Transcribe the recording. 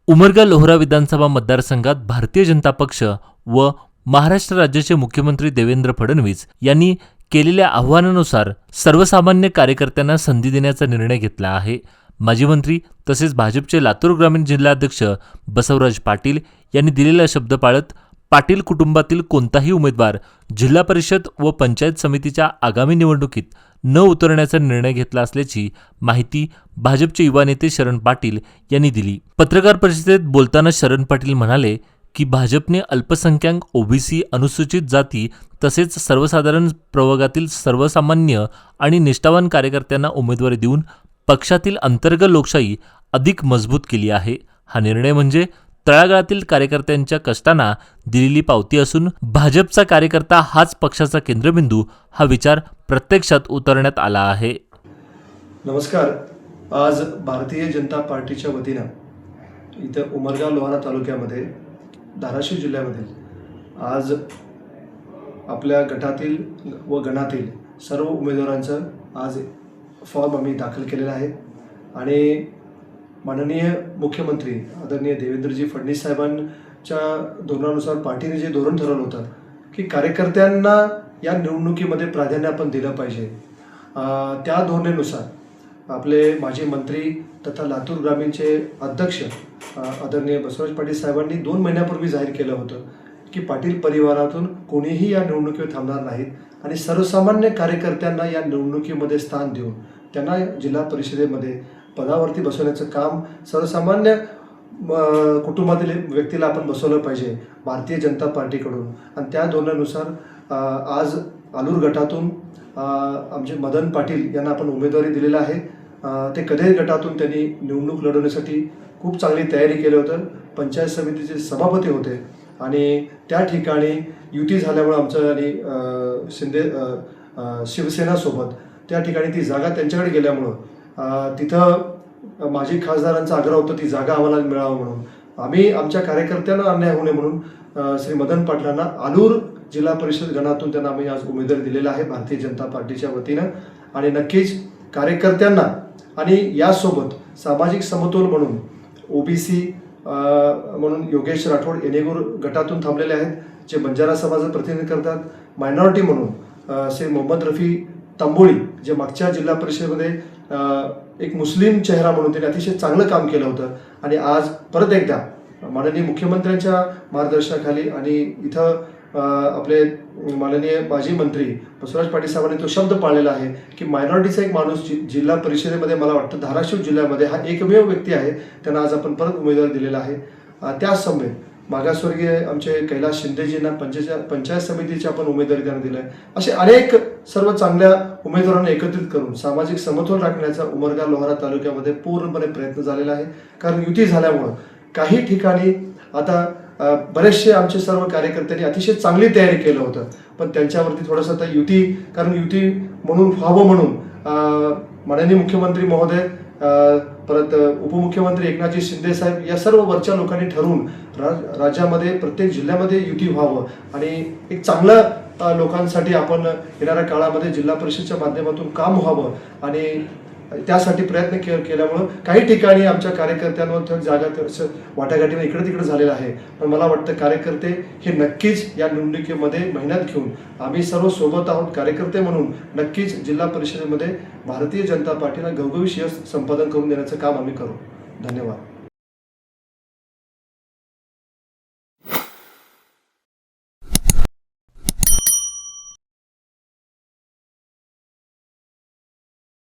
उमरगा लोहरा विधानसभा मतदारसंघात भारतीय जनता पक्ष व महाराष्ट्र राज्याचे मुख्यमंत्री देवेंद्र फडणवीस यांनी केलेल्या आव्हानानुसार सर्वसामान्य कार्यकर्त्यांना संधी देण्याचा निर्णय घेतला आहे. माजी मंत्री तसेच भाजपचे लातूर ग्रामीण जिल्हाध्यक्ष बसवराज पाटील यांनी दिलेला शब्द पाळत पाटील कुटुंबातील कोणताही उमेदवार जिल्हा परिषद व पंचायत समितीच्या आगामी निवडणुकीत न उतरण्याचा निर्णय घेतला असल्याची माहिती भाजपचे युवा नेते शरण पाटील यांनी दिली. पत्रकार परिषदेत बोलताना शरण पाटील म्हणाले की भाजपने अल्पसंख्याक, ओबीसी, अनुसूचित जाती तसेच सर्वसाधारण प्रवर्गातील सर्वसामान्य आणि निष्ठावान कार्यकर्त्यांना उमेदवारी देऊन पक्षातील अंतर्गत लोकशाही अधिक मजबूत केली आहे. हा निर्णय म्हणजे तळागाळातील कार्यकर्त्यांच्या कष्टांना दिलेली पावती असून भाजपचा कार्यकर्ता हाच पक्षाचा केंद्रबिंदू हा विचार प्रत्यक्षात उतरण्यात आला आहे. नमस्कार. आज भारतीय जनता पार्टीच्या वतीनं इथं उमरगा लोहारा तालुक्यामध्ये धाराशिव जिल्ह्यामध्ये आज आपल्या गटातील व गणातील सर्व उमेदवारांचं आज फॉर्म आम्ही दाखल केलेला आहे आणि माननीय मुख्यमंत्री आदरणीय देवेंद्रजी फडणवीस साहेबांच्या धोरणानुसार पार्टीने जे धोरण ठरवलं होतं की कार्यकर्त्यांना या निवडणुकीमध्ये प्राधान्य आपण दिलं पाहिजे, त्या धोरणानुसार आपले माजी मंत्री तथा लातूर ग्रामीणचे अध्यक्ष आदरणीय बसवराज पाटील साहेबांनी 2 महिन्यापूर्वी जाहीर केलं होतं की पाटील परिवारातून कोणीही या निवडणुकीवर थांबणार नाहीत आणि सर्वसामान्य कार्यकर्त्यांना या निवडणुकीमध्ये स्थान देऊन त्यांना जिल्हा परिषदेमध्ये पदावरती बसवण्याचं काम सर्वसामान्य कुटुंबातील व्यक्तीला आपण बसवलं पाहिजे भारतीय जनता पार्टीकडून. आणि त्या धोरणानुसार आज आलूर गटातून आमचे मदन पाटील यांना आपण उमेदवारी दिलेला आहे. ते कधे गटातून त्यांनी निवडणूक लढवण्यासाठी खूप चांगली तयारी केलं होतं. पंचायत समितीचे सभापती होते आणि त्या ठिकाणी युती झाल्यामुळे आमचं आणि शिवसेनासोबत त्या ठिकाणी ती जागा त्यांच्याकडे गेल्यामुळं तिथं माजी खासदारांचा आग्रह होता ती जागा आम्हाला मिळावं म्हणून आम्ही आमच्या कार्यकर्त्यांना अन्याय होऊ नये म्हणून श्री मदन पाटलांना आलूर जिल्हा परिषद गणातून त्यांना आम्ही आज उमेदवारी दिलेला आहे भारतीय जनता पार्टीच्या वतीनं. आणि नक्कीच कार्यकर्त्यांना आणि यासोबत सामाजिक समतोल म्हणून ओबीसी म्हणून योगेश राठोड येणेगूर गटातून थांबलेले आहेत जे बंजारा समाजाचं प्रतिनिधित्व करतात. मायनॉरिटी म्हणून श्री मोहम्मद रफी तांबोळी जे मागच्या जिल्हा परिषदेमध्ये एक मुस्लिम चेहरा म्हणून त्यांनी अतिशय चांगलं काम केलं होतं आणि आज परत एकदा माननीय मुख्यमंत्र्यांच्या मार्गदर्शनाखाली आणि इथं आपले माननीय माजी मंत्री बसवराज पाटील साहेबांनी तो शब्द पाळलेला आहे की मायनॉरिटीचा एक माणूस जिल्हा परिषदेमध्ये मला वाटतं धाराशिव जिल्ह्यामध्ये हा एकमेव व्यक्ती आहे, त्यांना आज आपण परत उमेदवार दिलेला आहे. त्याच समेत मागासवर्गीय आमचे कैलास शिंदेजींना पंचायत समितीची आपण उमेदवारी त्यांना दिलं आहे. असे अनेक सर्व चांगल्या उमेदवारांना एकत्रित करून सामाजिक समतोल राखण्याचा उमरगा लोहारा तालुक्यामध्ये पूर्णपणे प्रयत्न झालेला आहे. कारण युती झाल्यामुळं काही ठिकाणी आता बरेचसे आमचे सर्व कार्यकर्त्यांनी अतिशय चांगली तयारी केलं होतं पण त्यांच्यावरती थोडंसं आता युती कारण युती म्हणून व्हावं म्हणून माननीय मुख्यमंत्री महोदय परत उपमुख्यमंत्री एकनाथजी शिंदे साहेब या सर्व वरच्या लोकांनी ठरवून राज्यामध्ये प्रत्येक जिल्ह्यामध्ये युती व्हावं आणि एक चांगलं लोकांसाठी आपण येणाऱ्या काळामध्ये जिल्हा परिषदच्या माध्यमातून काम व्हावं आणि त्यासाठी प्रयत्न केल्यामुळं काही ठिकाणी आमच्या कार्यकर्त्यांवर जागा वाटाघाटीने इकडे तिकडे झालेला आहे. पण मला वाटतं कार्यकर्ते हे नक्कीच या निवडणुकीमध्ये मेहनत घेऊन आम्ही सर्व सोबत आहोत. कार्यकर्ते म्हणून नक्कीच जिल्हा परिषदेमध्ये भारतीय जनता पार्टीला घवघवीत यश संपादन करून देण्याचं काम आम्ही करू. धन्यवाद.